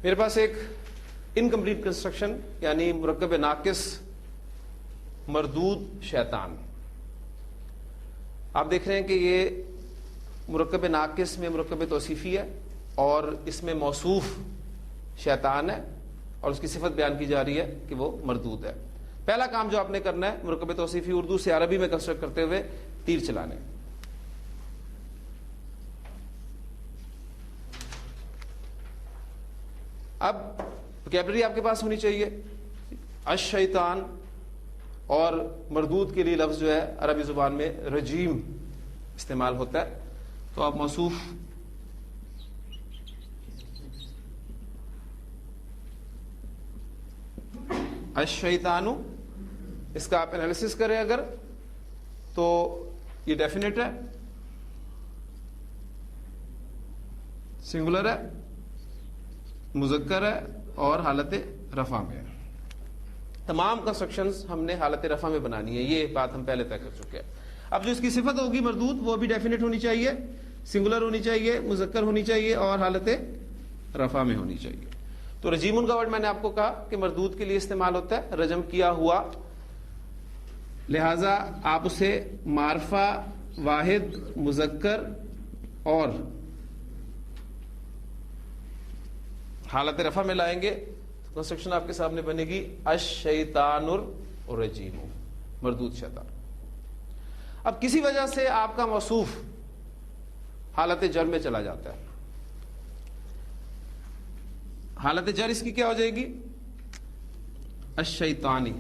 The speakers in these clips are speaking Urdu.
میرے پاس ایک انکمپلیٹ کنسٹرکشن یعنی مرکب ناقص مردود شیطان. آپ دیکھ رہے ہیں کہ یہ مرکب ناقص میں مرکب توصیفی ہے اور اس میں موصوف شیطان ہے اور اس کی صفت بیان کی جا رہی ہے کہ وہ مردود ہے. پہلا کام جو آپ نے کرنا ہے مرکب توصیفی اردو سے عربی میں کنسٹرکٹ کرتے ہوئے تیر چلانے. اب وکیبلری آپ کے پاس ہونی چاہیے. الشیطان اور مردود کے لیے لفظ جو ہے عربی زبان میں رجیم استعمال ہوتا ہے. تو آپ موصوف الشیطان اس کا آپ انالیسس کریں اگر تو یہ ڈیفینیٹ ہے, سنگولر ہے, مذکر ہے اور حالت رفع میں ہے. تمام کنسٹرکشنز ہم نے حالت رفع میں بنانی ہے, یہ بات ہم پہلے طے کر چکے ہیں. اب جو اس کی صفت ہوگی مردود وہ بھی ڈیفینیٹ ہونی چاہیے, سنگولر ہونی چاہیے, مذکر ہونی چاہیے اور حالت رفع میں ہونی چاہیے. تو رجیمن کا ورڈ میں نے آپ کو کہا کہ مردود کے لیے استعمال ہوتا ہے, رجم کیا ہوا, لہذا آپ اسے معرفہ واحد مذکر اور حالت رفع میں لائیں گے تو کنسٹرکشن آپ کے سامنے بنے گی الشیطان الرجیم, مردود شیطان. اب کسی وجہ سے آپ کا موصوف حالت جر میں چلا جاتا ہے, حالت جر اس کی کیا ہو جائے گی الشیطانی.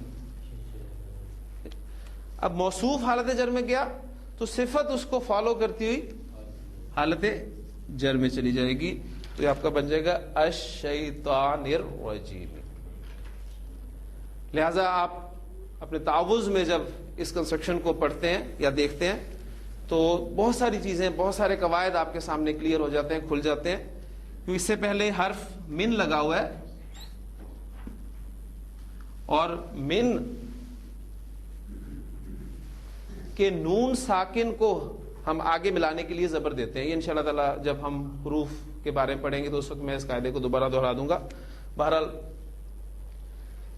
اب موصوف حالت جر میں گیا تو صفت اس کو فالو کرتی ہوئی حالت جر میں چلی جائے گی, تو یہ آپ کا بن جائے گا الشیطان الرجیم. لہذا آپ اپنے تعوذ میں جب اس کنسٹرکشن کو پڑھتے ہیں یا دیکھتے ہیں تو بہت ساری چیزیں, بہت سارے قواعد آپ کے سامنے کلیئر ہو جاتے ہیں, کھل جاتے ہیں. کیونکہ اس سے پہلے حرف من لگا ہوا ہے اور من کے نون ساکن کو ہم آگے ملانے کے لیے زبر دیتے ہیں. یہ انشاءاللہ تعالی جب ہم حروف کے بارے میں پڑھیں گے تو اس وقت میں اس قاعدے کو دوبارہ دہرا دوں گا. بہرحال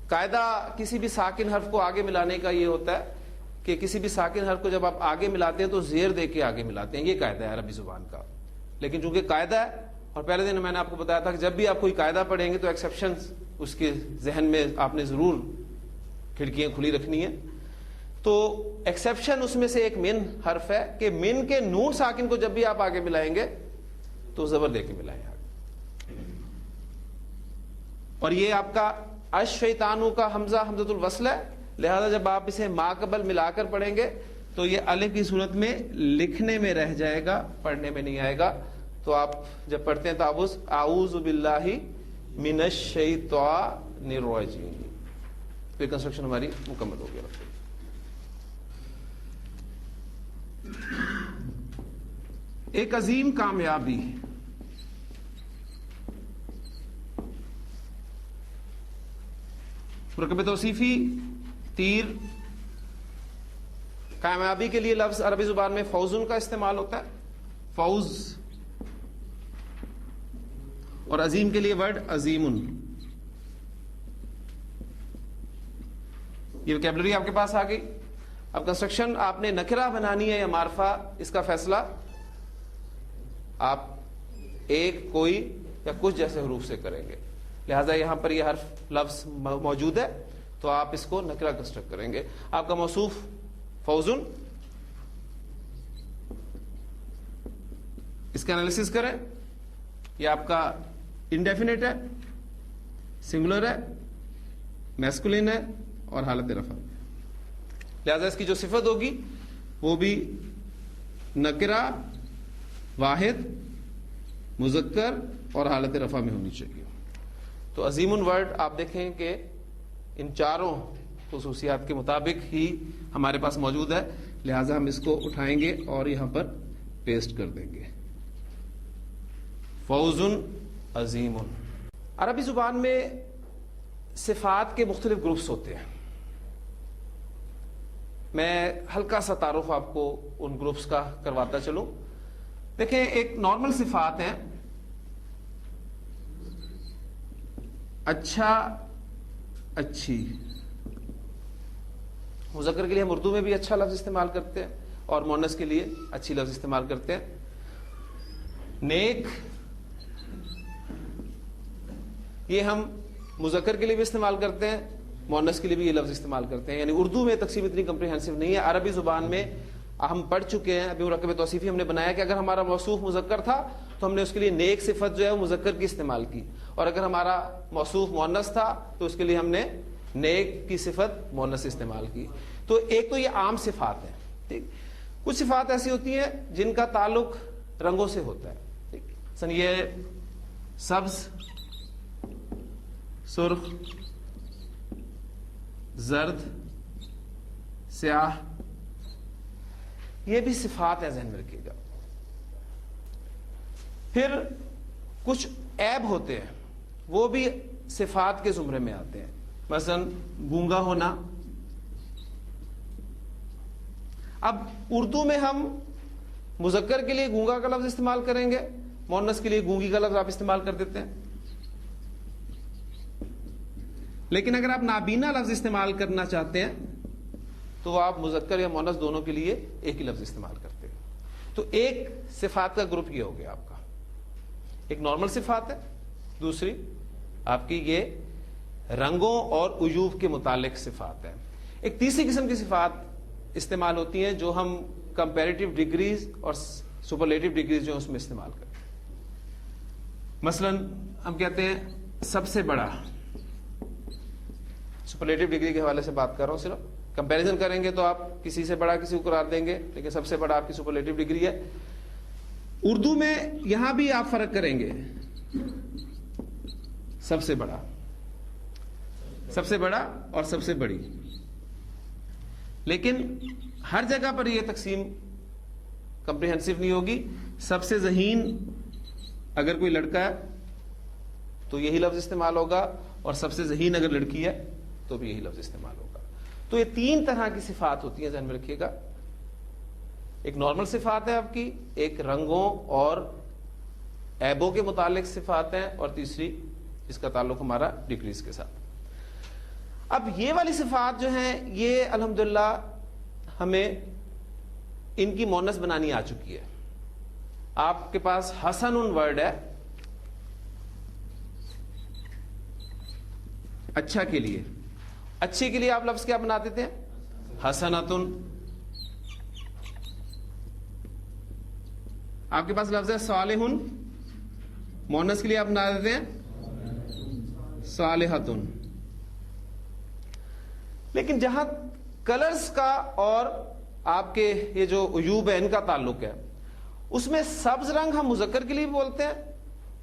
قاعدہ کسی بھی ساکن حرف کو آگے ملانے کا یہ ہوتا ہے کہ کسی بھی ساکن حرف کو جب آپ آگے ملاتے ہیں تو زیر دے کے آگے ملاتے ہیں. یہ قاعدہ ہے عربی زبان کا. لیکن چونکہ قاعدہ ہے اور پہلے دن میں نے آپ کو بتایا تھا کہ جب بھی آپ کوئی قاعدہ پڑھیں گے تو ایکسیپشنز اس کے ذہن میں آپ نے ضرور کھڑکیاں کھلی رکھنی ہیں. تو ایکسیپشن اس میں سے ایک من حرف ہے کہ من کے نون ساکن کو جب بھی آپ آگے ملائیں گے تو زبر دے کے ملائیں آگے. اور یہ آپ کا الشیطانو کا حمزہ حمزۃ الوصل ہے, لہذا جب آپ اسے ما قبل ملا کر پڑھیں گے تو یہ الف کی صورت میں لکھنے میں رہ جائے گا, پڑھنے میں نہیں آئے گا. تو آپ جب پڑھتے ہیں تعوذ اعوذ باللہ من الشیطان الرجیم, تو یہ کنسٹرکشن ہماری مکمل ہو گیا. ایک عظیم کامیابی, مرکب توصیفی تیر. کامیابی کے لیے لفظ عربی زبان میں فوزن کا استعمال ہوتا ہے, فوز. اور عظیم کے لیے ورڈ عظیمن. یہ وکیبلری آپ کے پاس آ گئی. اب کنسٹرکشن آپ نے نکرہ بنانی ہے یا معرفہ, اس کا فیصلہ آپ ایک, کوئی یا کچھ جیسے حروف سے کریں گے. لہذا یہاں پر یہ حرف لفظ موجود ہے تو آپ اس کو نکرہ کنسٹرکٹ کریں گے. آپ کا موصوف فوزن, اس کا انالیسس کریں. یہ آپ کا انڈیفینٹ ہے, سنگولر ہے, میسکولین ہے اور حالت رفع. لہذا اس کی جو صفت ہوگی وہ بھی نکرہ واحد مذکر اور حالت رفع میں ہونی چاہیے. تو عظیم ورڈ آپ دیکھیں کہ ان چاروں خصوصیات کے مطابق ہی ہمارے پاس موجود ہے, لہذا ہم اس کو اٹھائیں گے اور یہاں پر پیسٹ کر دیں گے. فوزن عظیم. عربی زبان میں صفات کے مختلف گروپس ہوتے ہیں. میں ہلکا سا تعارف آپ کو ان گروپس کا کرواتا چلوں. دیکھیں, ایک نارمل صفات ہیں اچھا اچھی. مذکر کے لیے ہم اردو میں بھی اچھا لفظ استعمال کرتے ہیں اور مؤنث کے لیے اچھی لفظ استعمال کرتے ہیں. نیک یہ ہم مذکر کے لیے بھی استعمال کرتے ہیں, مؤنث کے لیے بھی یہ لفظ استعمال کرتے ہیں. یعنی اردو میں تقسیم اتنی کمپریہنسو نہیں ہے. عربی زبان میں ہم پڑھ چکے ہیں, ابھی مرکب توصیفی ہم نے بنایا کہ اگر ہمارا موصوف مذکر تھا تو ہم نے اس کے لیے نیک صفت جو ہے وہ مذکر کی استعمال کی, اور اگر ہمارا موصوف مؤنث تھا تو اس کے لیے ہم نے نیک کی صفت مؤنث استعمال کی. تو ایک تو یہ عام صفات ہیں. ٹھیک, کچھ صفات ایسی ہوتی ہیں جن کا تعلق رنگوں سے ہوتا ہے. ٹھیک, مثلا یہ سبز, سرخ, زرد, سیاہ, یہ بھی صفات ہے, ذہن میں رکھیے گا. پھر کچھ عیب ہوتے ہیں, وہ بھی صفات کے زمرے میں آتے ہیں. مثلا گونگا ہونا. اب اردو میں ہم مذکر کے لیے گونگا کا لفظ استعمال کریں گے, مؤنث کے لیے گونگی کا لفظ آپ استعمال کر دیتے ہیں. لیکن اگر آپ نابینا لفظ استعمال کرنا چاہتے ہیں تو آپ مذکر یا مؤنث دونوں کے لیے ایک ہی لفظ استعمال کرتے ہیں. تو ایک صفات کا گروپ یہ ہو گیا آپ کا. ایک نارمل صفات ہے, دوسری آپ کی یہ رنگوں اور عیوب کے متعلق صفات ہیں. ایک تیسری قسم کی صفات استعمال ہوتی ہیں جو ہم کمپیریٹیو ڈگریز اور سپرلیٹو ڈگریز جو اس میں استعمال کرتے ہیں. مثلا ہم کہتے ہیں سب سے بڑا, سپرلیٹو ڈگری کے حوالے سے بات کر رہا ہوں, صرف کمپیریزن کریں گے تو آپ کسی سے بڑا کسی کو قرار دیں گے, لیکن سب سے بڑا آپ کی سپرلیٹو ڈگری ہے. اردو میں یہاں بھی آپ فرق کریں گے, سب سے بڑا, سب سے بڑا اور سب سے بڑی, لیکن ہر جگہ پر یہ تقسیم کمپریہنسو نہیں ہوگی. سب سے ذہین اگر کوئی لڑکا ہے تو یہی لفظ استعمال ہوگا, اور سب سے ذہین اگر لڑکی ہے تو بھی یہی لفظ استعمال ہوگا. تو یہ تین طرح کی صفات ہوتی ہیں, ذہن میں رکھیے گا. ایک نارمل صفات ہے آپ کی, ایک رنگوں اور عیبوں کے متعلق صفات ہیں, اور تیسری جس کا تعلق ہمارا ڈگریز کے ساتھ. اب یہ والی صفات جو ہیں یہ الحمدللہ ہمیں ان کی مؤنث بنانی آ چکی ہے. آپ کے پاس حسن ورڈ ہے اچھا کے لیے, اچھے کے لیے آپ لفظ کیا بنا دیتے ہیں, حسنتن. آپ کے پاس لفظ ہے صالحن, مؤنث کے لیے آپ بنا دیتے ہیں صالحتن. لیکن جہاں کلرز کا اور آپ کے یہ جو عیوب ہے ان کا تعلق ہے, اس میں سبز رنگ ہم مذکر کے لیے بولتے ہیں,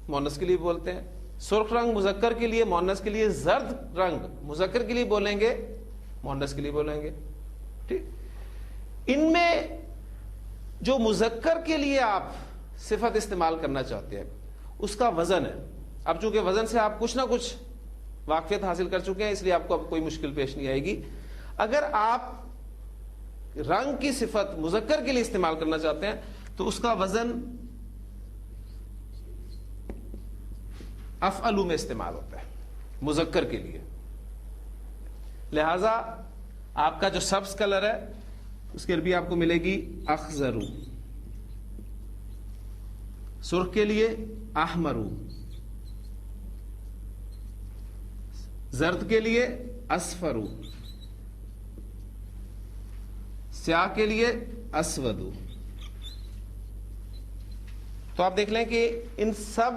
مؤنث کے لیے بولتے ہیں. سرخ رنگ مذکر کے لیے, مؤنث کے لیے. زرد رنگ مذکر کے لیے بولیں گے, مؤنث کے لیے بولیں گے. ٹھیک, ان میں جو مذکر کے لیے آپ صفت استعمال کرنا چاہتے ہیں اس کا وزن ہے. اب چونکہ وزن سے آپ کچھ نہ کچھ واقفیت حاصل کر چکے ہیں, اس لیے آپ کو اب کوئی مشکل پیش نہیں آئے گی. اگر آپ رنگ کی صفت مذکر کے لیے استعمال کرنا چاہتے ہیں تو اس کا وزن افعلو میں استعمال ہوتا ہے مذکر کے لیے. لہذا آپ کا جو سبز کلر ہے اس کے بھی آپ کو ملے گی اخضرو, سرخ کے لیے احمرو, زرد کے لیے اصفرو, سیاہ کے لیے اسودو. تو آپ دیکھ لیں کہ ان سب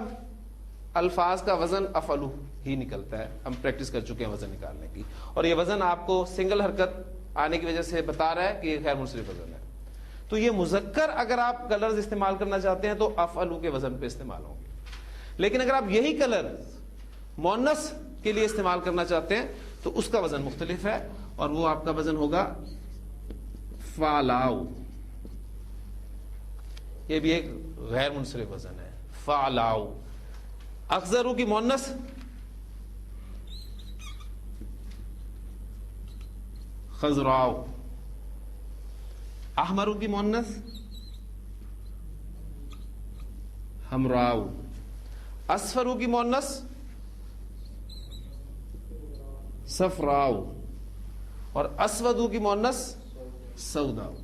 الفاظ کا وزن افعلو ہی نکلتا ہے. ہم پریکٹس کر چکے ہیں وزن نکالنے کی, اور یہ وزن آپ کو سنگل حرکت آنے کی وجہ سے بتا رہا ہے کہ یہ غیر منصرف وزن ہے. تو یہ مذکر اگر آپ کلرز استعمال کرنا چاہتے ہیں تو افعلو کے وزن پہ استعمال ہوں گے. لیکن اگر آپ یہی کلر مؤنث کے لیے استعمال کرنا چاہتے ہیں تو اس کا وزن مختلف ہے, اور وہ آپ کا وزن ہوگا فالاؤ. یہ بھی ایک غیر منصرف وزن ہے, فالاؤ. اخضرو کی مؤنث خضراؤ, احمرو کی مؤنث حمراؤ, اصفرو کی مؤنث صفراؤ، اور اسودو کی مؤنث سوداؤ.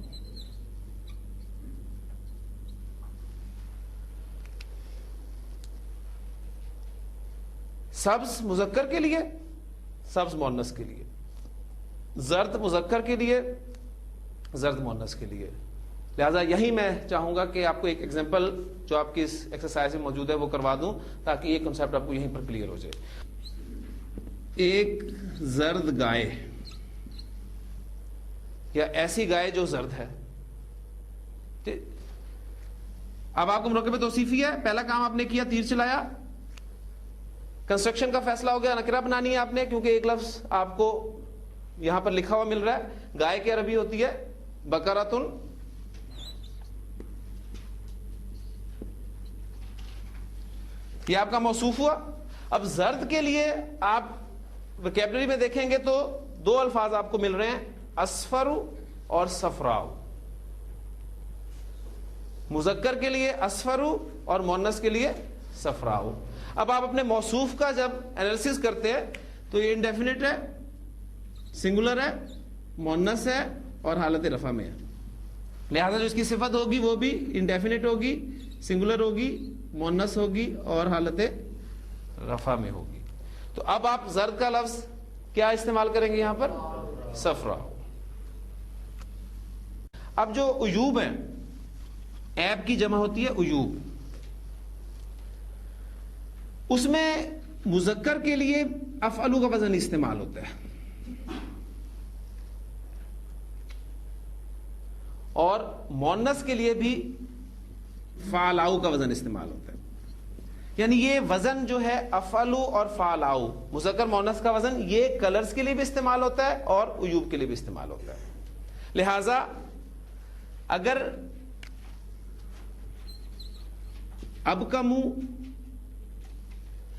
سبز مذکر کے لیے، سبز مؤنث کے لیے، زرد مذکر کے لیے، زرد مؤنث کے لیے. لہذا یہی میں چاہوں گا کہ آپ کو ایک ایگزامپل جو آپ کی اس ایکسرسائز میں موجود ہے وہ کروا دوں تاکہ یہ کنسیپٹ آپ کو یہیں پر کلیئر ہو جائے. ایک زرد گائے یا ایسی گائے جو زرد ہے. اب آپ کو مرکب توصیفی ہے، پہلا کام آپ نے کیا تیر چلایا، کنسٹرکشن کا فیصلہ ہو گیا، نکرہ بنانی ہے آپ نے کیونکہ ایک لفظ آپ کو یہاں پر لکھا ہوا مل رہا ہے. گائے کی عربی ہوتی ہے بقرۃ. یہ آپ کا موصوف ہوا. اب زرد کے لیے آپ ویکیبلری میں دیکھیں گے تو دو الفاظ آپ کو مل رہے ہیں، اصفر اور صفراء. مذکر کے لیے اصفر اور مؤنث کے لیے صفراء. اب آپ اپنے موصوف کا جب انالیسس کرتے ہیں تو یہ انڈیفینٹ ہے، سنگولر ہے، مؤنث ہے اور حالت رفع میں ہے. لہذا جو اس کی صفت ہوگی وہ بھی انڈیفینٹ ہوگی، سنگولر ہوگی، مؤنث ہوگی اور حالت رفع میں ہوگی. تو اب آپ زرد کا لفظ کیا استعمال کریں گے یہاں پر؟ صفراء. اب جو عیوب ہیں، عیب کی جمع ہوتی ہے عیوب، اس میں مذکر کے لیے افعلو کا وزن استعمال ہوتا ہے اور مؤنث کے لیے بھی فعلاؤ کا وزن استعمال ہوتا ہے. یعنی یہ وزن جو ہے افعلو اور فعلاؤ، مذکر مؤنث کا وزن، یہ کلرز کے لیے بھی استعمال ہوتا ہے اور عیوب کے لیے بھی استعمال ہوتا ہے. لہذا اگر اب کا منہ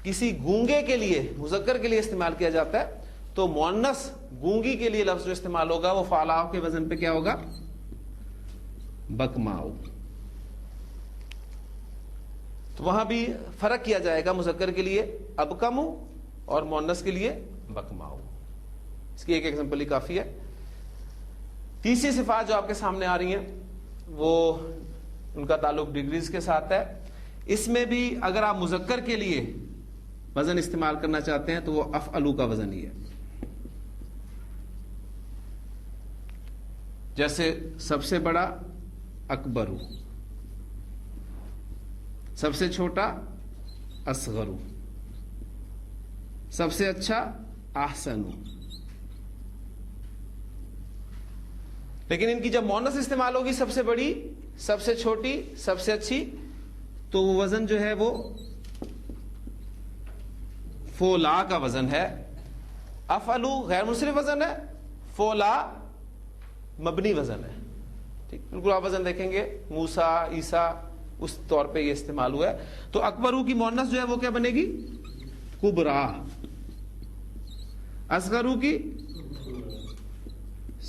کسی گونگے کے لیے مذکر کے لیے استعمال کیا جاتا ہے تو مؤنث گونگی کے لیے لفظ جو استعمال ہوگا وہ فعلاؤ کے وزن پہ کیا ہوگا؟ بکماؤ. تو وہاں بھی فرق کیا جائے گا، مذکر کے لیے ابکمو اور مؤنث کے لیے بکماؤ. اس کی ایک ایگزامپل ہی کافی ہے. تیسری صفات جو آپ کے سامنے آ رہی ہیں وہ ان کا تعلق ڈگریز کے ساتھ ہے. اس میں بھی اگر آپ مذکر کے لیے وزن استعمال کرنا چاہتے ہیں تو وہ افعلو کا وزن ہی ہے. جیسے سب سے بڑا اکبرو، سب سے چھوٹا اصغرو، سب سے اچھا احسنو. لیکن ان کی جب مؤنث استعمال ہوگی، سب سے بڑی، سب سے چھوٹی، سب سے اچھی، تو وہ وزن جو ہے وہ فولا کا وزن ہے. افعلو غیر منصرف وزن ہے، فولا مبنی وزن ہے. ٹھیک، بالکل آپ وزن دیکھیں گے موسیٰ، عیسیٰ، اس طور پہ یہ استعمال ہوا ہے. تو اکبرو کی مؤنث جو ہے وہ کیا بنے گی؟ کبرا. اصغرو کی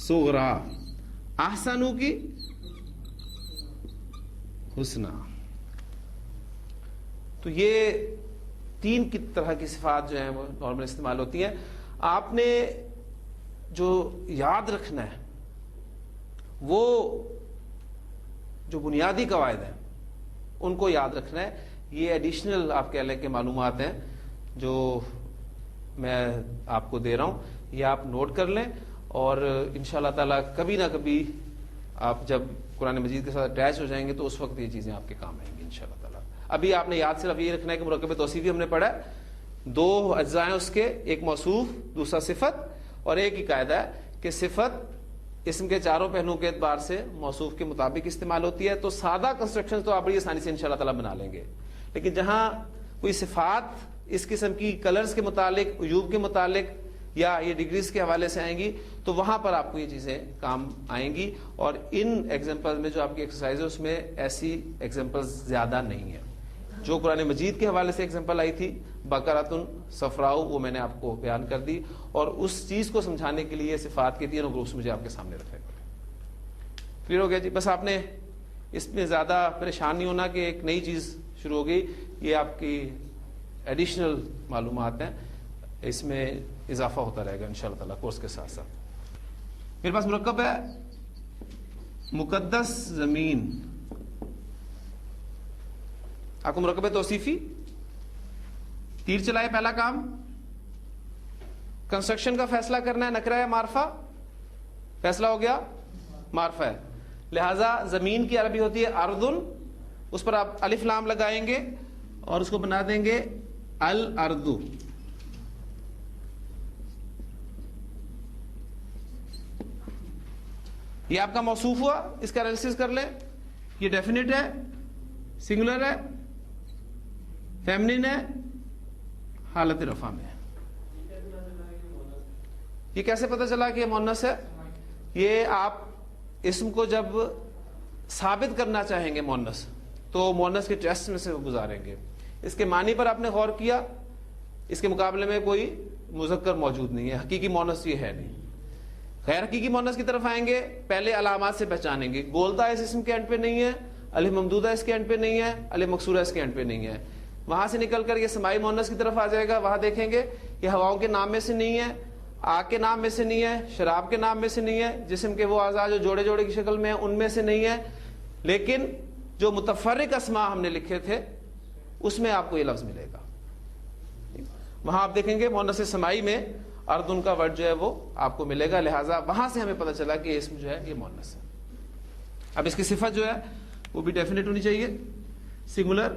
صغرا. احسنو کی حسنا. تو یہ تین کی طرح کی صفات جو ہیں وہ نارمل استعمال ہوتی ہیں. آپ نے جو یاد رکھنا ہے وہ جو بنیادی قواعد ہیں ان کو یاد رکھنا ہے. یہ ایڈیشنل آپ کہہ لیں کہ معلومات ہیں جو میں آپ کو دے رہا ہوں، یہ آپ نوٹ کر لیں اور انشاءاللہ تعالی کبھی نہ کبھی آپ جب قرآن مجید کے ساتھ اٹیچ ہو جائیں گے تو اس وقت یہ چیزیں آپ کے کام آئیں گی انشاءاللہ تعالی. ابھی آپ نے یاد صرف یہ رکھنا ہے کہ مرکب توصیفی ہم نے پڑھا ہے، دو اجزاء ہیں اس کے، ایک موصوف، دوسرا صفت، اور ایک ہی قاعدہ ہے کہ صفت اسم کے چاروں پہلوؤں کے اعتبار سے موصوف کے مطابق استعمال ہوتی ہے. تو سادہ کنسٹرکشن تو آپ بڑی آسانی سے انشاءاللہ تعالی بنا لیں گے، لیکن جہاں کوئی صفات اس قسم کی کلرز کے متعلق، عیوب کے متعلق یا یہ ڈگریز کے حوالے سے آئیں گی تو وہاں پر آپ کو یہ چیزیں کام آئیں گی. اور ان ایگزامپل میں جو آپ کی ایکسرسائز ہے اس میں ایسی ایگزامپل زیادہ نہیں ہیں. جو قرآن مجید کے حوالے سے ایگزامپل آئی تھی بقرۃ صفراء، وہ میں نے آپ کو بیان کر دی، اور اس چیز کو سمجھانے کے لیے صفات کے تینوں گروپس مجھے آپ کے سامنے رکھنے پڑے. کلیئر ہو گیا جی؟ بس آپ نے اس میں زیادہ پریشان نہیں ہونا کہ ایک نئی چیز شروع ہو گئی. یہ آپ کی ایڈیشنل معلومات ہیں، اس میں اضافہ ہوتا رہے گا انشاءاللہ تعالیٰ کورس کے ساتھ ساتھ. میرے پاس مرکب ہے مقدس زمین. آپ کو مرکب توصیفی تیر چلائے پہلا کام. کنسٹرکشن کا فیصلہ کرنا ہے نکرہ ہے معرفہ, فیصلہ ہو گیا معرفہ ہے. لہذا زمین کی عربی ہوتی ہے اردن, اس پر آپ الف لام لگائیں گے اور اس کو بنا دیں گے الارض. یہ آپ کا موصوف ہوا, اس کا انالیسس کر لیں. یہ ڈیفینٹ ہے, سنگولر ہے, فیمنن ہے, حالت رفع میں ہے. یہ کیسے پتہ چلا کہ یہ مؤنث ہے؟ یہ آپ اسم کو جب ثابت کرنا چاہیں گے مؤنث, تو مؤنث کے ٹیسٹ میں سے گزاریں گے. اس کے معنی پر آپ نے غور کیا, اس کے مقابلے میں کوئی مذکر موجود نہیں ہے, حقیقی مؤنث یہ ہے نہیں. غیر حقیقی مؤنث کی طرف آئیں گے, پہلے علامات سے پہچانیں گے. گولتا اس اسم کے اینڈ پہ نہیں ہے, الف ممدودہ اس کے اینڈ پہ نہیں ہے, الف مکسورہ اس کے اینڈ پہ نہیں ہے. وہاں سے نکل کر یہ سماعی مؤنث کی طرف آ جائے گا. وہاں دیکھیں گے یہ ہواؤں کے نام میں سے نہیں ہے, آگ کے نام میں سے نہیں ہے, شراب کے نام میں سے نہیں ہے, جسم کے وہ اعضاء جو جوڑے جوڑے کی شکل میں ہیں ان میں سے نہیں ہے. لیکن جو متفرق اسماء ہم نے لکھے تھے اس میں آپ کو یہ لفظ ملے گا. وہاں آپ دیکھیں گے مؤنث سماعی میں اردن کا ورڈ جو ہے وہ آپ کو ملے گا. لہٰذا وہاں سے ہمیں پتہ چلا کہ یہ اسم جو ہے یہ مؤنث ہے. اب اس کی صفت جو ہے وہ بھی ڈیفینٹ ہونی چاہیے, سنگولر,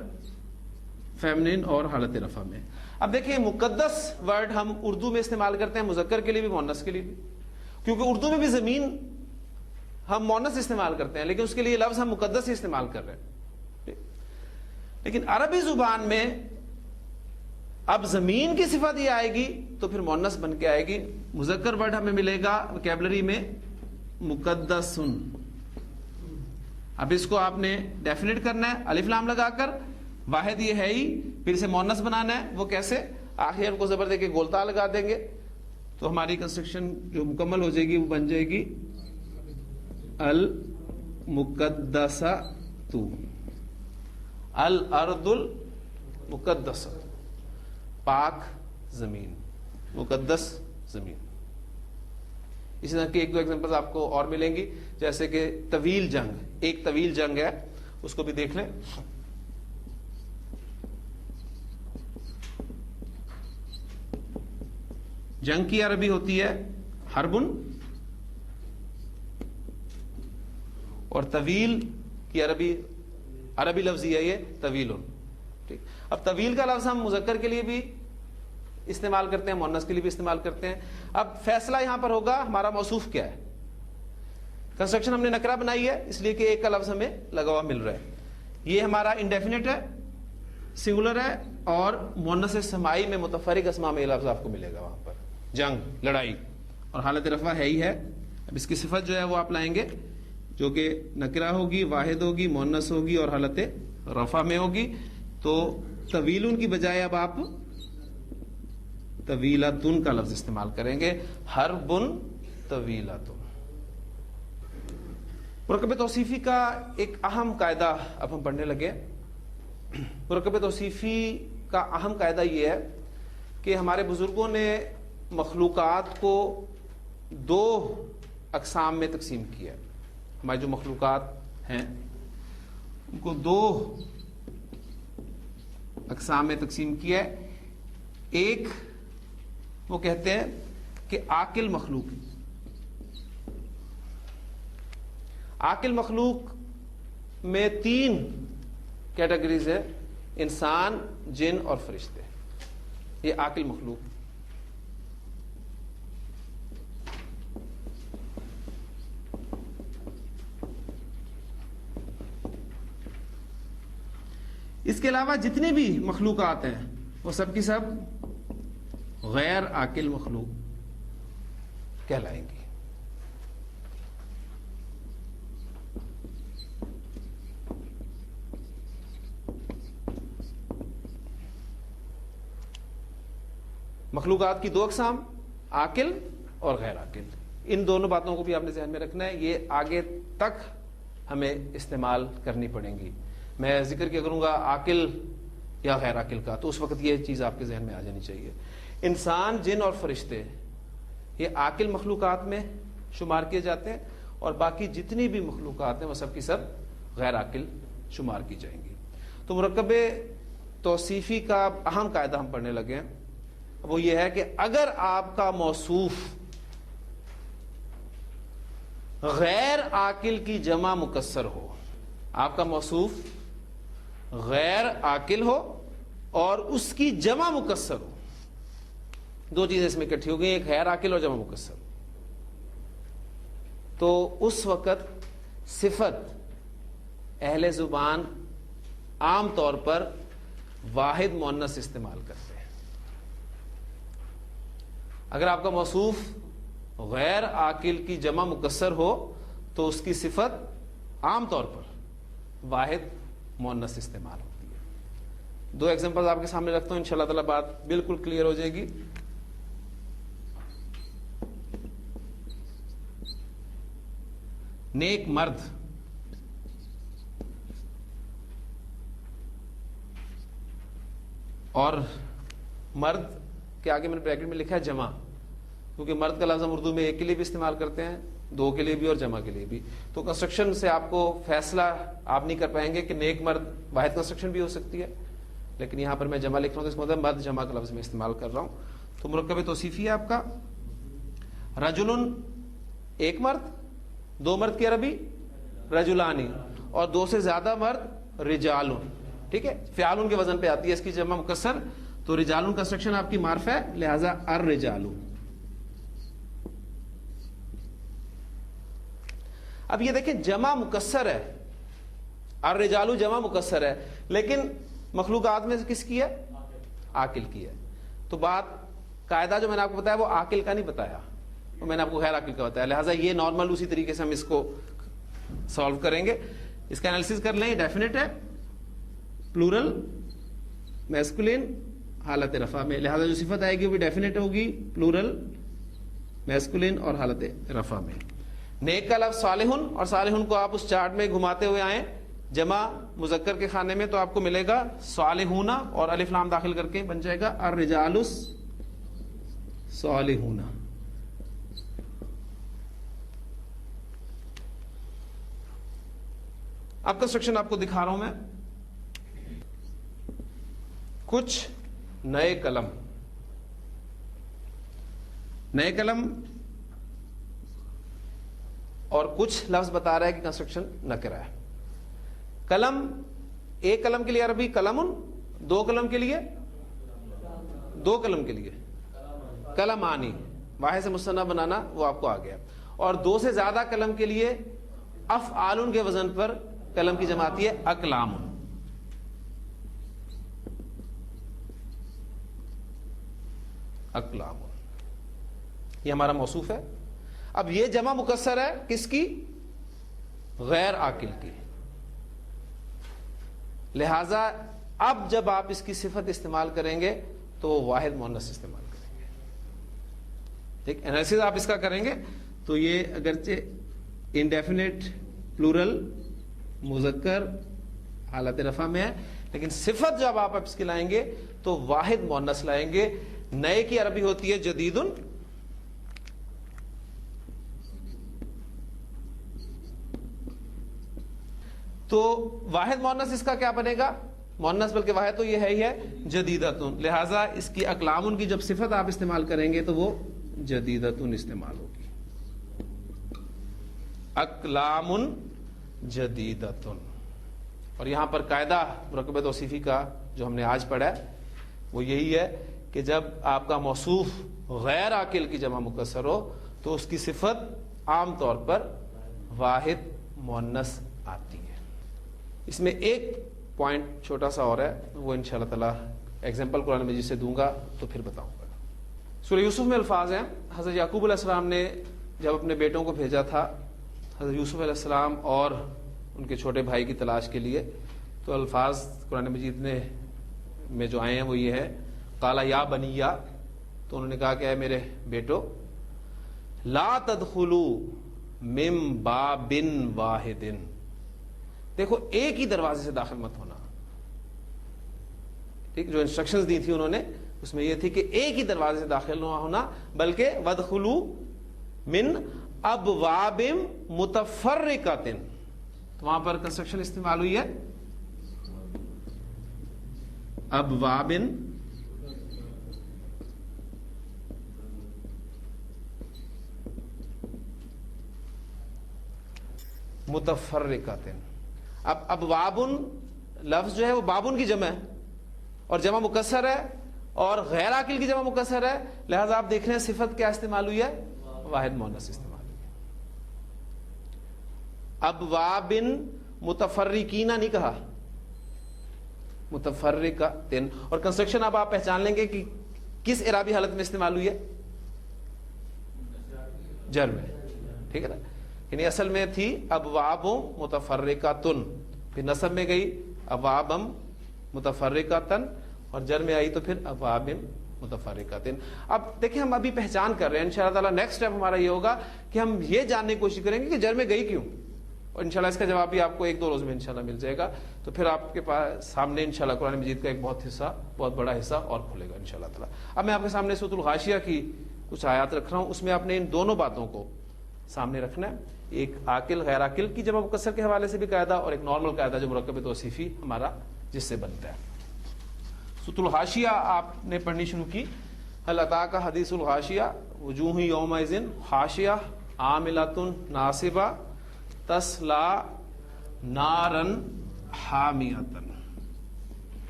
فیمنن اور حالت رفع میں. اب دیکھیں مقدس ورڈ ہم اردو میں استعمال کرتے ہیں مذکر کے لیے بھی مؤنث کے لیے بھی, کیونکہ اردو میں بھی زمین ہم مؤنث استعمال کرتے ہیں لیکن اس کے لیے لفظ ہم مقدس ہی استعمال کر رہے ہیں. لیکن عربی زبان میں اب زمین کی صفت یہ آئے گی تو پھر مؤنث بن کے آئے گی. مذکر ورڈ ہمیں ملے گا وکیبلری میں مقدسن. اب اس کو آپ نے ڈیفینیٹ کرنا ہے الف لام لگا کر, واحد یہ ہے ہی, پھر اسے مؤنث بنانا ہے. وہ کیسے؟ آخر کو زبر دے کے گولتا لگا دیں گے تو ہماری کنسٹرکشن جو مکمل ہو جائے گی وہ بن جائے گی المقدسۃ, الارض المقدسہ, پاک زمین, مقدس زمین. اسی طرح کی ایک دو ایگزامپل آپ کو اور ملیں گی, جیسے کہ طویل جنگ. ایک طویل جنگ ہے, اس کو بھی دیکھ لیں. جنگ کی عربی ہوتی ہے حربن, اور طویل کی عربی لفظ یہ ہے طویلن. ٹھیک, اب طویل کا لفظ ہم مذکر کے لیے بھی استعمال کرتے ہیں, مؤنث کے لیے بھی استعمال کرتے ہیں. اب فیصلہ یہاں پر ہوگا ہمارا موصوف کیا ہے. کنسٹرکشن ہم نے نکرہ بنائی ہے اس لیے کہ ایک کا لفظ ہمیں لگا ہوا مل رہا ہے. یہ ہمارا انڈیفینٹ ہے, سنگولر ہے, اور مؤنث سماعی میں متفرق اسماء میں یہ لفظ آپ کو ملے گا. وہاں پر جنگ, لڑائی, اور حالت رفع ہے ہی ہے. اب اس کی صفت جو ہے وہ آپ لائیں گے جو کہ نکرہ ہوگی, واحد ہوگی, مؤنث ہوگی اور حالت رفع میں ہوگی. تو طویلن کی بجائے اب آپ طویلتن کا لفظ استعمال کریں گے, حربن طویلتن. مرکب توصیفی کا ایک اہم قاعدہ اب ہم پڑھنے لگے. مرکب توصیفی کا اہم قاعدہ یہ ہے کہ ہمارے بزرگوں نے مخلوقات کو دو اقسام میں تقسیم کیا. ہماری جو مخلوقات ہیں ان کو دو اقسام میں تقسیم کیا ہے. ایک وہ کہتے ہیں کہ عاقل مخلوق. عاقل مخلوق میں تین کیٹیگریز ہے, انسان, جن اور فرشتے. یہ عاقل مخلوق. اس کے علاوہ جتنی بھی مخلوقات ہیں وہ سب کی سب غیر عاقل مخلوق کہلائیں گی. مخلوقات کی دو اقسام, عاقل اور غیر عاقل. ان دونوں باتوں کو بھی آپ نے ذہن میں رکھنا ہے, یہ آگے تک ہمیں استعمال کرنی پڑیں گی. میں ذکر کیا کروں گا عاقل یا غیر عاقل کا, تو اس وقت یہ چیز آپ کے ذہن میں آ جانی چاہیے. انسان، جن اور فرشتے یہ عاقل مخلوقات میں شمار کیے جاتے ہیں، اور باقی جتنی بھی مخلوقات ہیں وہ سب کی سب غیر عاقل شمار کی جائیں گی. تو مرکب توصیفی کا اہم قاعدہ ہم پڑھنے لگے ہیں. وہ یہ ہے کہ اگر آپ کا موصوف غیر عاقل کی جمع مکسر ہو، آپ کا موصوف غیر عاقل ہو اور اس کی جمع مکسر ہو، دو چیزیں اس میں اکٹھی ہو گئی، ایک غیر عاقل اور جمع مکسر، تو اس وقت صفت اہل زبان عام طور پر واحد مؤنث استعمال کرتے ہیں. اگر آپ کا موصوف غیر عاقل کی جمع مکسر ہو تو اس کی صفت عام طور پر واحد مؤنث استعمال ہوتی ہے. دو ایگزامپل آپ کے سامنے رکھتا ہوں، انشاءاللہ تعالی بات بالکل کلیئر ہو جائے گی. نیک مرد، اور مرد کے آگے میں نے بریکٹ میں لکھا ہے جمع، کیونکہ مرد کا لفظ ہم اردو میں ایک کے لیے بھی استعمال کرتے ہیں، دو کے لیے بھی اور جمع کے لیے بھی. تو کنسٹرکشن سے آپ کو فیصلہ آپ نہیں کر پائیں گے کہ نیک مرد واحد کنسٹرکشن بھی ہو سکتی ہے، لیکن یہاں پر میں جمع لکھ رہا ہوں تو اس مطلب مرد جمع کا لفظ میں استعمال کر رہا ہوں. تو مرکب توصیفی ہے آپ کا رجل، ایک مرد، دو مرد کی عربی رجلانی، اور دو سے زیادہ مرد رجال. ٹھیک ہے، فعال کے وزن پہ آتی ہے اس کی جمع مکسر. تو رجال کنسٹرکشن آپ کی معرف ہے، لہذا الرجال. اب یہ دیکھیں جمع مکسر ہے، الرجال جمع مکسر ہے، لیکن مخلوقات میں کس کی ہے؟ عاقل کی ہے. تو بات قاعدہ جو میں نے آپ کو بتایا وہ عاقل کا نہیں بتایا، وہ میں نے آپ کو غیر عاقل کا بتایا، لہٰذا یہ نارمل اسی طریقے سے ہم اس کو سالو کریں گے. اس کا انالیسس کر لیں. ڈیفینٹ ہے، پلورل میسکولین حالت رفع میں، لہذا جو صفت آئے گی وہ بھی ڈیفینٹ ہوگی، پلورل میسکولین اور حالت رفع میں. نیک کا لفظ صالحن، اور صالحن کو آپ اس چارٹ میں گھماتے ہوئے آئیں جمع مذکر کے خانے میں تو آپ کو ملے گا صالحون، اور الف لام داخل کر کے بن جائے گا الرجال صالحون. اب کنسٹرکشن آپ کو دکھا رہا ہوں میں کچھ نئے کلم. نئے کلم اور کچھ لفظ بتا رہا ہے کہ کنسٹرکشن نکرہ ہے. کلم، ایک کلم کے لیے عربی کلمن، دو کلم کے لیے کلمانی، واحد سے مثنیٰ بنانا وہ آپ کو آ گیا. اور دو سے زیادہ کلم کے لیے افعال کے وزن پر کلم کی جمع آتی ہے اقلام. اقلام یہ ہمارا موصوف ہے. اب یہ جمع مکسر ہے کس کی؟ غیر عاقل کی. لہذا اب جب آپ اس کی صفت استعمال کریں گے تو وہ واحد مؤنث استعمال کریں گے. ٹھیک، انالیسس آپ اس کا کریں گے تو یہ اگرچہ انڈیفینٹ پلورل مذکر حالت رفع میں ہے، لیکن صفت جب آپ اس کی لائیں گے تو واحد مؤنث لائیں گے. نئے کی عربی ہوتی ہے جدید، تو واحد مؤنث اس کا کیا بنے گا؟ مؤنث بلکہ واحد تو یہ ہے ہی ہے جدیدتن. لہذا اس کی اقلام کی جب صفت آپ استعمال کریں گے تو وہ جدیدتن استعمال ہوگی. اقلام جدیدتن. اور یہاں پر قاعدہ مرکب توصیفی کا جو ہم نے آج پڑھا ہے وہ یہی ہے کہ جب آپ کا موصوف غیر عاقل کی جمع مکسر ہو تو اس کی صفت عام طور پر واحد مؤنث آتی ہے. اس میں ایک پوائنٹ چھوٹا سا اور ہے، وہ انشاءاللہ تعالی ایگزامپل قرآن مجید سے دوں گا تو پھر بتاؤں گا. سورہ یوسف میں الفاظ ہیں، حضرت یعقوب علیہ السلام نے جب اپنے بیٹوں کو بھیجا تھا حضرت یوسف علیہ السلام اور ان کے چھوٹے بھائی کی تلاش کے لیے، تو الفاظ قرآن مجید میں جو آئے ہیں وہ یہ ہے قال یا بنیا، تو انہوں نے کہا کہ اے میرے بیٹو، لا تدخلوا من باب واحد، دیکھو ایک ہی دروازے سے داخل مت ہونا. ٹھیک، جو انسٹرکشنز دی تھی انہوں نے اس میں یہ تھی کہ ایک ہی دروازے سے داخل نہ ہونا بلکہ وَادْخُلُوا مِنْ أَبْوَابٍ مُتَفَرِّقَةٍ، تو وہاں پر کنسٹرکشن استعمال ہوئی ہے ابواب متفرقات. اب ابوابن لفظ جو ہے وہ بابن کی جمع ہے اور جمع مکسر ہے اور غیر عاقل کی جمع مکسر ہے، لہذا آپ دیکھ رہے ہیں صفت کیا استعمال ہوئی ہے؟ واحد مؤنث استعمال ہوئی ہے. ابواب متفرقین نہیں کہا، متفرقاتن. اور کنسٹرکشن اب آپ پہچان لیں گے کہ کس اعرابی حالت میں استعمال ہوئی ہے؟ جر میں، ٹھیک ہے نا. یعنی اصل میں تھی ابواب متفرقاتن، پھر نصب میں گئی ابوابم متفرقاتن اور جر میں آئی تو پھر ابواب متفرقاتن. اب دیکھیں ہم ابھی پہچان کر رہے ہیں، انشاءاللہ تعالی نیکسٹ اسٹیپ ہمارا یہ ہوگا کہ ہم یہ جاننے کی کوشش کریں گے کہ جر میں گئی کیوں، اور انشاءاللہ اس کا جواب بھی آپ کو ایک دو روز میں انشاءاللہ مل جائے گا. تو پھر آپ کے پاس سامنے انشاءاللہ قرآن مجید کا ایک بہت بڑا حصہ اور کھلے گا انشاءاللہ تعالی. اب میں آپ کے سامنے سورۃ الغاشیہ کی کچھ آیات رکھ رہا ہوں، اس میں آپ نے ان دونوں باتوں کو سامنے رکھنا ہے، ایک عاقل غیر عاقل کی جمع مکسر کے حوالے سے بھی قاعدہ اور ایک نارمل قاعدہ جو مرکب توصیفی ہمارا جس سے بنتا ہے. سورۃ الغاشیہ آپ نے پڑھنی شروع کی. هل اتاک حدیث الغاشیہ وجوہ یومئذ خاشعہ عاملۃ ناصبہ تصلی نارا حامیۃ.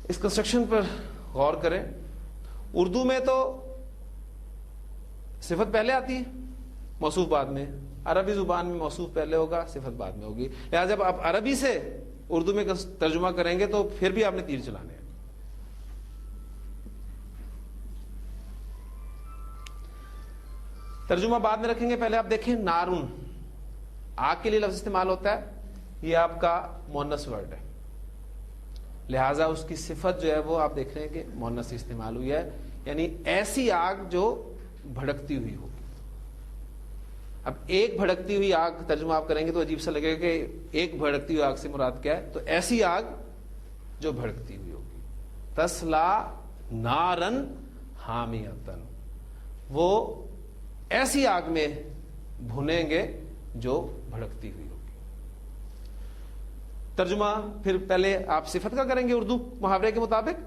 اس کنسٹرکشن پر غور کریں. اردو میں تو صفت پہلے آتی ہے، موصوف بعد میں. عربی زبان میں موصوف پہلے ہوگا، صفت بعد میں ہوگی. لہٰذا جب آپ عربی سے اردو میں ترجمہ کریں گے تو پھر بھی آپ نے تیر چلانے ہیں. ترجمہ بعد میں رکھیں گے. پہلے آپ دیکھیں نارون، آگ کے لیے لفظ استعمال ہوتا ہے، یہ آپ کا مؤنث ورڈ ہے، لہٰذا اس کی صفت جو ہے وہ آپ دیکھ رہے ہیں کہ مؤنث استعمال ہوئی ہے، یعنی ایسی آگ جو بھڑکتی ہوئی ہو. اب ایک بھڑکتی ہوئی آگ ترجمہ آپ کریں گے تو عجیب سا لگے گا کہ ایک بھڑکتی ہوئی آگ سے مراد کیا ہے، تو ایسی آگ جو بھڑکتی ہوئی ہوگی. تسلا نارن حامیتن، وہ ایسی آگ میں بھنیں گے جو بھڑکتی ہوئی ہوگی. ترجمہ پھر پہلے آپ صفت کا کریں گے اردو محاورے کے مطابق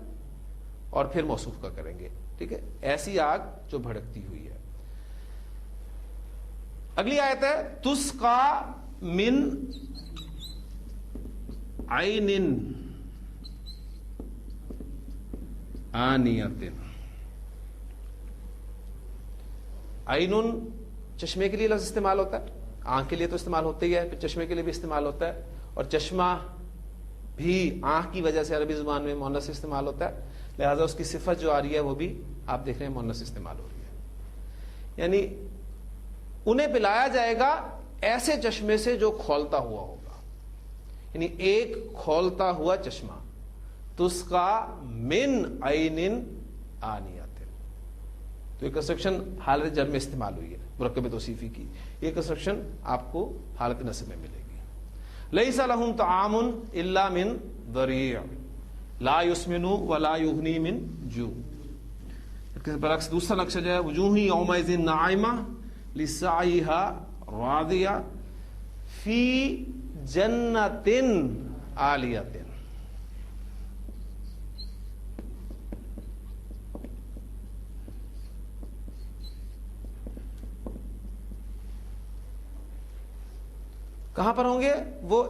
اور پھر موصوف کا کریں گے. ٹھیک ہے، ایسی آگ جو بھڑکتی ہوئی ہے. اگلی آیت ہے تسقا من عین آنیۃ. عین چشمے کے لیے لفظ استعمال ہوتا ہے، آنکھ کے لیے تو استعمال ہوتا ہی ہے، پھر چشمے کے لیے بھی استعمال ہوتا ہے، اور چشمہ بھی آنکھ کی وجہ سے عربی زبان میں مؤنث استعمال ہوتا ہے، لہذا اس کی صفت جو آ رہی ہے وہ بھی آپ دیکھ رہے ہیں مؤنث استعمال ہو رہی ہے. یعنی انہیں پلایا جائے گا ایسے چشمے سے جو کھولتا ہوا ہوگا، یعنی ایک کھولتا ہوا چشمہ. تسقا من عین آنیۃ، تو یہ کنسٹرکشن حالت جر میں استعمال ہوئی ہے مرکب توصیفی کی. یہ کنسٹرکشن آپ کو حالت نصب میں ملے گی. لیس لہم طعام الا من ضریع لا یسمن ولا یغنی من جوع. برعکس دوسرا نقشہ جو ہے وجوہ یومئذ ناعمہ لسعیہا راضیہ فی جنۃ عالیۃ. کہاں پر ہوں گے؟ وہ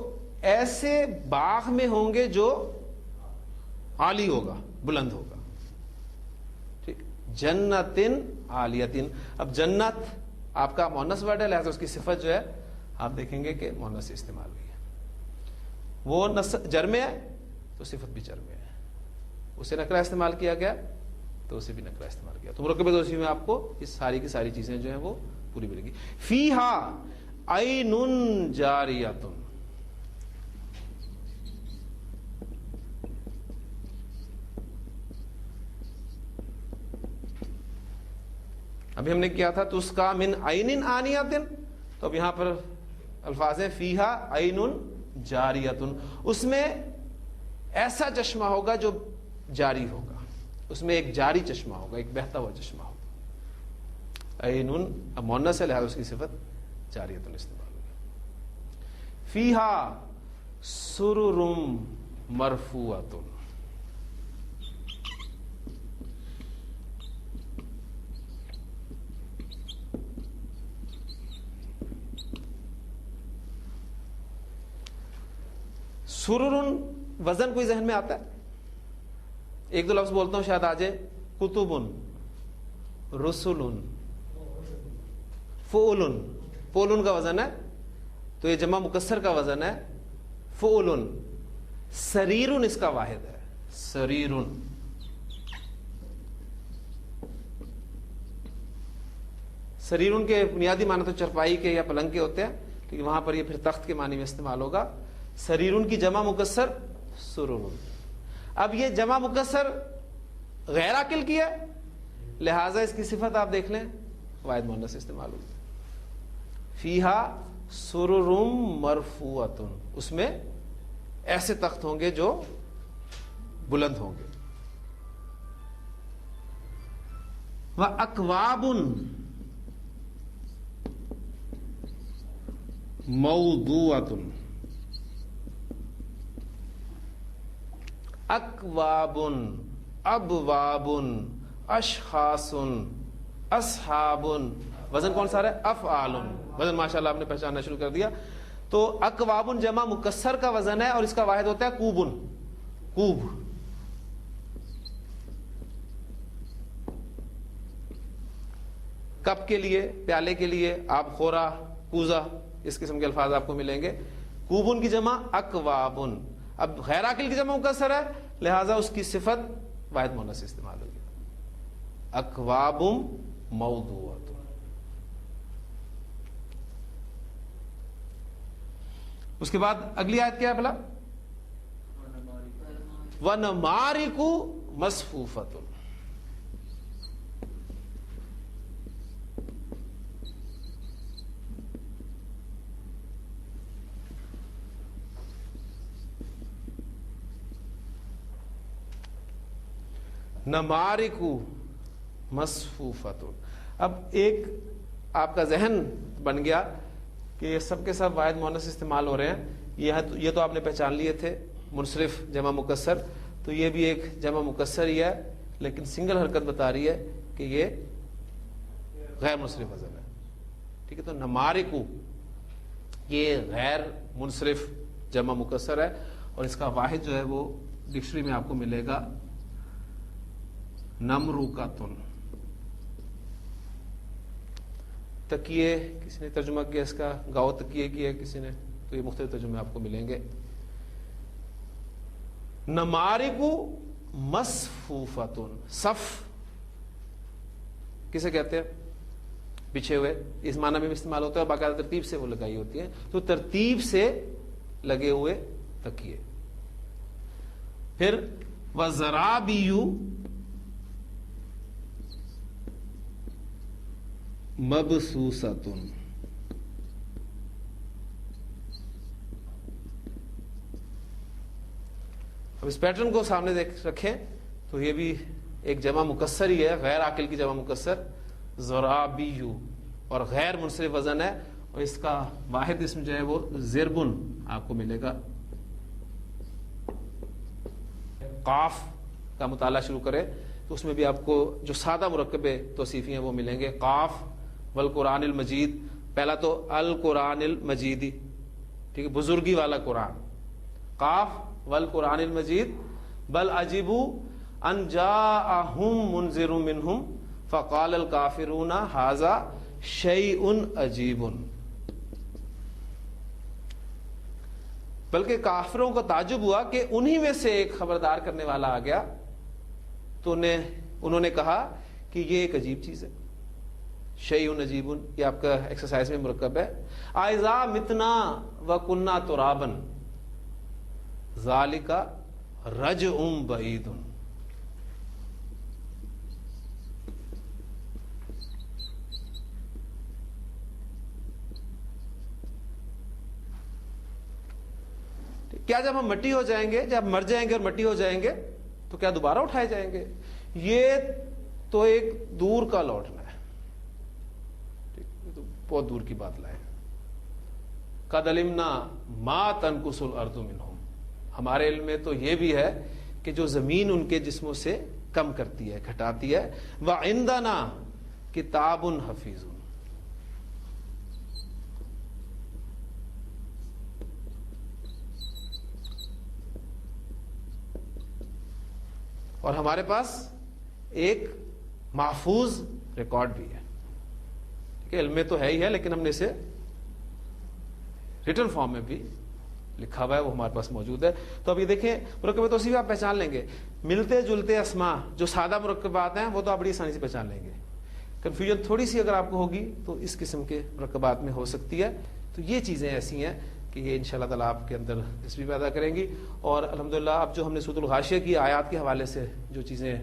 ایسے باغ میں ہوں گے جو عالی ہوگا، بلند ہوگا. ٹھیک، جنتن عالیتن. اب جنت آپ کا مؤنث ورڈ ہے، لہذا اس کی صفت جو ہے آپ دیکھیں گے کہ مؤنث استعمال ہوئی ہے. وہ جر میں ہے تو صفت بھی جر میں ہے. اسے نکرہ استعمال کیا گیا تو اسے بھی نکرہ استعمال کیا. تو مرکب توصیفی میں آپ کو اس ساری کی ساری چیزیں جو ہیں وہ پوری ملے گی. فیہا عین جاریۃ. ابھی ہم نے کیا تھا تو اس کا من عین آنیۃ، تو اب یہاں پر الفاظ ہیں فیہا عین جاریۃ، اس میں ایسا چشمہ ہوگا جو جاری ہوگا، اس میں ایک جاری چشمہ ہوگا، ایک بہتا ہوا چشمہ ہوگا. عین اب مؤنث ہے لہذا اس کی صفت جاریۃ استعمال ہوگی. فیہا سرر مرفوعۃ، سرر وزن کوئی ذہن میں آتا ہے؟ ایک دو لفظ بولتا ہوں شاید آ جائے. کتب، رسل، فعل. فعل کا وزن ہے تو یہ جمع مکسر کا وزن ہے فعل. سریر اس کا واحد ہے، سریر. سریر کے بنیادی معنی تو چرپائی کے یا پلنگ کے ہوتے ہیں، لیکن وہاں پر یہ پھر تخت کے معنی میں استعمال ہوگا. سریر کی جمع مکسر سرور. اب یہ جمع مکسر غیر عاقل کی ہے لہذا اس کی صفت آپ دیکھ لیں واحد مؤنث استعمال ہوگی. فیہا سرر مرفوعۃ، اس میں ایسے تخت ہوں گے جو بلند ہوں گے. وَأَكْوَابٌ موضوعۃ. اکواب، ابواب، اشخاص، اصحاب. وزن کون سا ہے؟ افعال. وزن ماشاءاللہ آپ نے پہچاننا شروع کر دیا. تو اکواب جمع مکسر کا وزن ہے اور اس کا واحد ہوتا ہے کوبن، کوب. کپ کے لیے، پیالے کے لیے آپ خورا، کوزا، اس قسم کے الفاظ آپ کو ملیں گے. کوبن کی جمع اکوابن. اب غیر عاقل کی جمع مکسر ہے لہذا اس کی صفت واحد مؤنث استعمال ہوگی. اکواب موضوعۃ. اس کے بعد اگلی آیت کیا ہے بھلا؟ وَنَمَارِقُ مَصْفُوفَةٌ. نمارق مصفوفۃ. اب ایک آپ کا ذہن بن گیا کہ یہ سب کے سب واحد مؤنث استعمال ہو رہے ہیں. یہ تو آپ نے پہچان لیے تھے منصرف جمع مکسر، تو یہ بھی ایک جمع مکسر ہی ہے لیکن سنگل حرکت بتا رہی ہے کہ یہ غیر منصرف وزن ہے. ٹھیک ہے، تو نمارق یہ غیر منصرف جمع مکسر ہے اور اس کا واحد جو ہے وہ ڈکشنری میں آپ کو ملے گا نمروقاتن. تکیے کسی نے ترجمہ کیا اس کا، گاؤ تکیے کیا کسی نے، تو یہ مختلف ترجمے آپ کو ملیں گے. نمارق مصفوفتن. صف کسے کہتے ہیں؟ بچھے ہوئے، اس معنی میں بھی استعمال ہوتا ہے اور باقاعدہ ترتیب سے وہ لگائی ہوتی ہیں، تو ترتیب سے لگے ہوئے تکیے. پھر وزرابیو مبسوسۃن. اب اس پیٹرن کو سامنے دیکھ رکھیں تو یہ بھی ایک جمع مکسر ہی ہے، غیر عاقل کی جمع مکسر زرابیو، اور غیر منصرف وزن ہے اور اس کا واحد اسم جو ہے وہ زربن آپ کو ملے گا. قاف کا مطالعہ شروع کرے تو اس میں بھی آپ کو جو سادہ مرکب توصیفی ہیں وہ ملیں گے. قاف والقرآن المجید. پہلا تو القرآن المجیدی، ٹھیک ہے، بزرگی والا قرآن. قاف والقرآن المجید. بل عجبوا ان جاءہم منذر منہم فقال الکافرون ھذا شیء عجیب. بلکہ کافروں کو تعجب ہوا کہ انہی میں سے ایک خبردار کرنے والا آ گیا تو انہوں نے کہا کہ یہ ایک عجیب چیز ہے. شیء عجیب یہ آپ کا ایکسرسائز میں مرکب ہے. اذا متنا وکنا ترابا ذالک رجع بعید. کیا جب ہم مٹی ہو جائیں گے، جب مر جائیں گے اور مٹی ہو جائیں گے تو کیا دوبارہ اٹھائے جائیں گے؟ یہ تو ایک دور کا لوٹنا ہے، تو بہت دور کی بات لائے. قد علمنا ما تنقص الارض منہم، ہمارے علم میں تو یہ بھی ہے کہ جو زمین ان کے جسموں سے کم کرتی ہے، گھٹاتی ہے. وعندنا کتاب حفیظ، اور ہمارے پاس ایک محفوظ ریکارڈ بھی ہے. ٹھیک ہے، علم میں تو ہے ہی ہے، لیکن ہم نے اسے ریٹن فارم میں بھی لکھا ہوا ہے، وہ ہمارے پاس موجود ہے. تو اب یہ دیکھیں مرکب توصیف آپ پہچان لیں گے. ملتے جلتے اسما جو سادہ مرکبات ہیں وہ تو آپ بڑی آسانی سے پہچان لیں گے. کنفیوژن تھوڑی سی اگر آپ کو ہوگی تو اس قسم کے مرکبات میں ہو سکتی ہے. تو یہ چیزیں ایسی ہیں کہ یہ انشاءاللہ تعالیٰ آپ کے اندر دلچسپی پیدا کریں گی. اور الحمدللہ اب جو ہم نے سورۃ الغاشیہ کی آیات کے حوالے سے جو چیزیں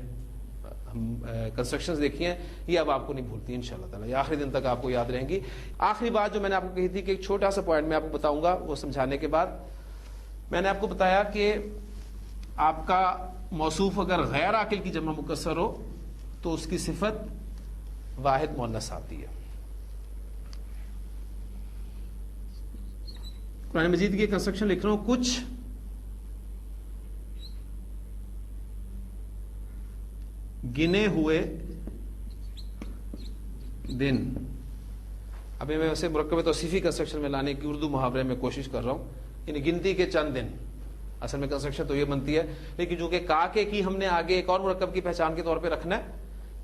ہم کنسٹرکشنز دیکھی ہیں، یہ اب آپ کو نہیں بھولتی انشاءاللہ تعالیٰ، یہ آخری دن تک آپ کو یاد رہیں گی. آخری بات جو میں نے آپ کو کہی تھی کہ ایک چھوٹا سا پوائنٹ میں آپ کو بتاؤں گا، وہ سمجھانے کے بعد میں نے آپ کو بتایا کہ آپ کا موصوف اگر غیر عاقل کی جمع مکسر ہو تو اس کی صفت واحد مؤنث آتی ہے. قرآن مجید کی کنسٹرکشن لکھ رہا ہوں. کچھ گنے ہوئے دن، ابھی میں اسے مرکب توصیفی کنسٹرکشن میں لانے کی اردو محاورے میں کوشش کر رہا ہوں، یعنی گنتی کے چند دن. اصل میں کنسٹرکشن تو یہ بنتی ہے، لیکن چونکہ کا کی ہم نے آگے ایک اور مرکب کی پہچان کے طور پہ رکھنا ہے،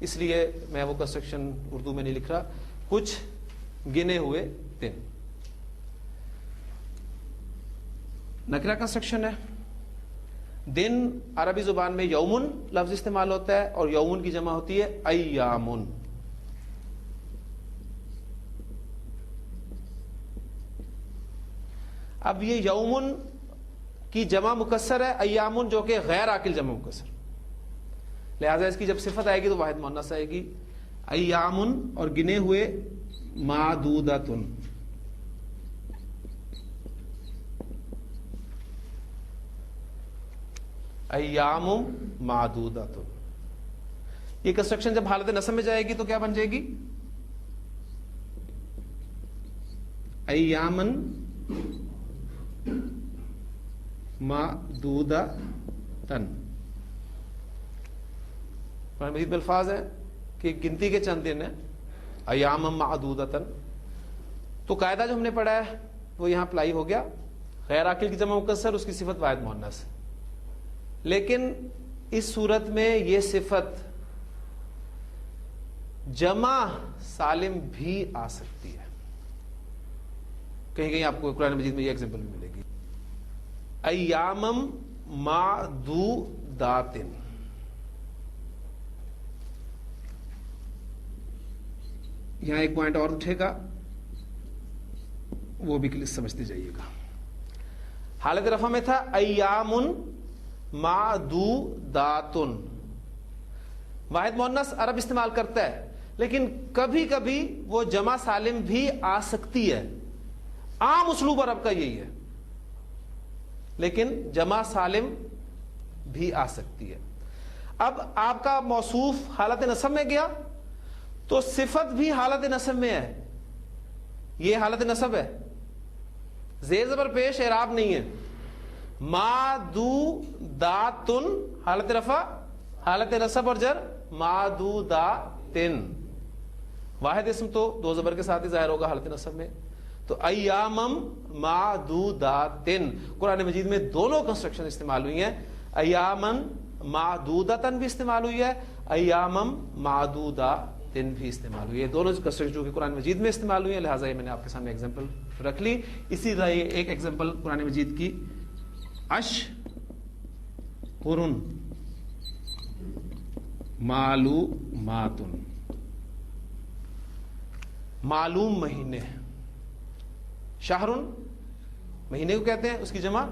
اس لیے میں وہ کنسٹرکشن اردو میں نہیں لکھ رہا. کچھ گنے ہوئے دن نکرہ کنسٹرکشن ہے. دن عربی زبان میں یومن لفظ استعمال ہوتا ہے، اور یومن کی جمع ہوتی ہے ایامن. اب یہ یومن کی جمع مکسر ہے، ایامن جو کہ غیر عاقل جمع مکسر، لہذا اس کی جب صفت آئے گی تو واحد مؤنث آئے گی. ایامن اور گنے ہوئے معدودتن. ایام معدودۃ. یہ کنسٹرکشن جب حالت نصب میں جائے گی تو کیا بن جائے گی؟ ایامن معدودۃن. قرآن مجید میں الفاظ ہے کہ گنتی کے چند دن ہیں، ایام معدودۃن. تو قاعدہ جو ہم نے پڑھا ہے وہ یہاں اپلائی ہو گیا. غیر عاقل کی جمع مکسر، اس کی صفت واحد مؤنث. لیکن اس صورت میں یہ صفت جمع سالم بھی آ سکتی ہے. کہیں کہیں آپ کو قرآن مجید میں یہ ایگزامپل بھی ملے گی. ایامم معدودات. یہاں ایک پوائنٹ اور اٹھے گا، وہ بھی سمجھتے جائیے گا. حالت رفع میں تھا ایامن معدوداتن. واحد مؤنث عرب استعمال کرتا ہے، لیکن کبھی کبھی وہ جمع سالم بھی آ سکتی ہے. عام اسلوب عرب کا یہی ہے، لیکن جمع سالم بھی آ سکتی ہے. اب آپ کا موصوف حالت نصب میں گیا تو صفت بھی حالت نصب میں ہے. یہ حالت نصب ہے، زیر زبر پیش اعراب نہیں ہے. معدوداتن حالت رفع، حالت نصب اور جر معدوداتن. واحد اسم تو دو زبر کے ساتھ ہی ظاہر ہوگا حالت نصب میں. تو ایامم معدوداتن. قرآن مجید میں دونوں کنسٹرکشن استعمال ہوئی ہیں. ایامن معدودتن بھی استعمال ہوئی ہے، ایامم معدوداتن بھی استعمال ہوئی ہے. دونوں کنسٹرکشن جو کہ قرآن مجید میں استعمال ہوئی ہیں، لہٰذا یہ میں نے آپ کے سامنے ایگزامپل رکھ لی. اسی طرح یہ ایک ایگزامپل قرآن مجید کی اشہرن معلوماتن. معلوم مہینے، شہرن مہینے کو کہتے ہیں، اس کی جمع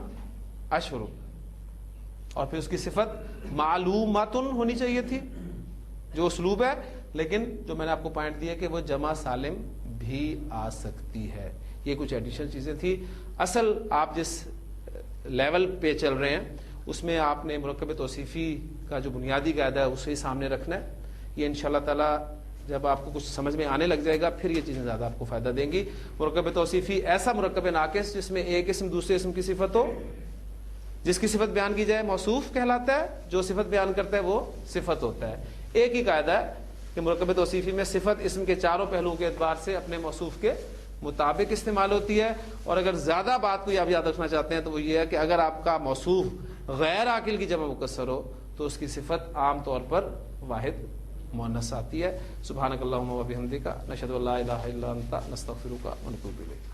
اشہر، اور پھر اس کی صفت معلوماتن ہونی چاہیے تھی جو اسلوب ہے. لیکن جو میں نے آپ کو پوائنٹ دیا کہ وہ جمع سالم بھی آ سکتی ہے. یہ کچھ ایڈیشنل چیزیں تھی. اصل آپ جس لیول پہ چل رہے ہیں اس میں آپ نے مرکب توصیفی کا جو بنیادی قاعدہ ہے اسے سامنے رکھنا ہے. یہ انشاءاللہ تعالی جب آپ کو کچھ سمجھ میں آنے لگ جائے گا پھر یہ چیزیں زیادہ آپ کو فائدہ دیں گی. مرکب توصیفی ایسا مرکب ناقص جس میں ایک اسم دوسرے اسم کی صفت ہو, جس کی صفت بیان کی جائے موصوف کہلاتا ہے, جو صفت بیان کرتا ہے وہ صفت ہوتا ہے. ایک ہی قاعدہ ہے کہ مرکب توصیفی میں صفت اسم کے چاروں پہلوؤں کے اعتبار سے اپنے موصوف کے مطابق استعمال ہوتی ہے. اور اگر زیادہ بات کو آپ یاد رکھنا چاہتے ہیں تو وہ یہ ہے کہ اگر آپ کا موصوف غیر عاقل کی جمع مکسر ہو تو اس کی صفت عام طور پر واحد مؤنث آتی ہے. سبحانک اللہم و بحمدک نشہد ان لا الہ الا انت نستغفرک و نتوب الیک.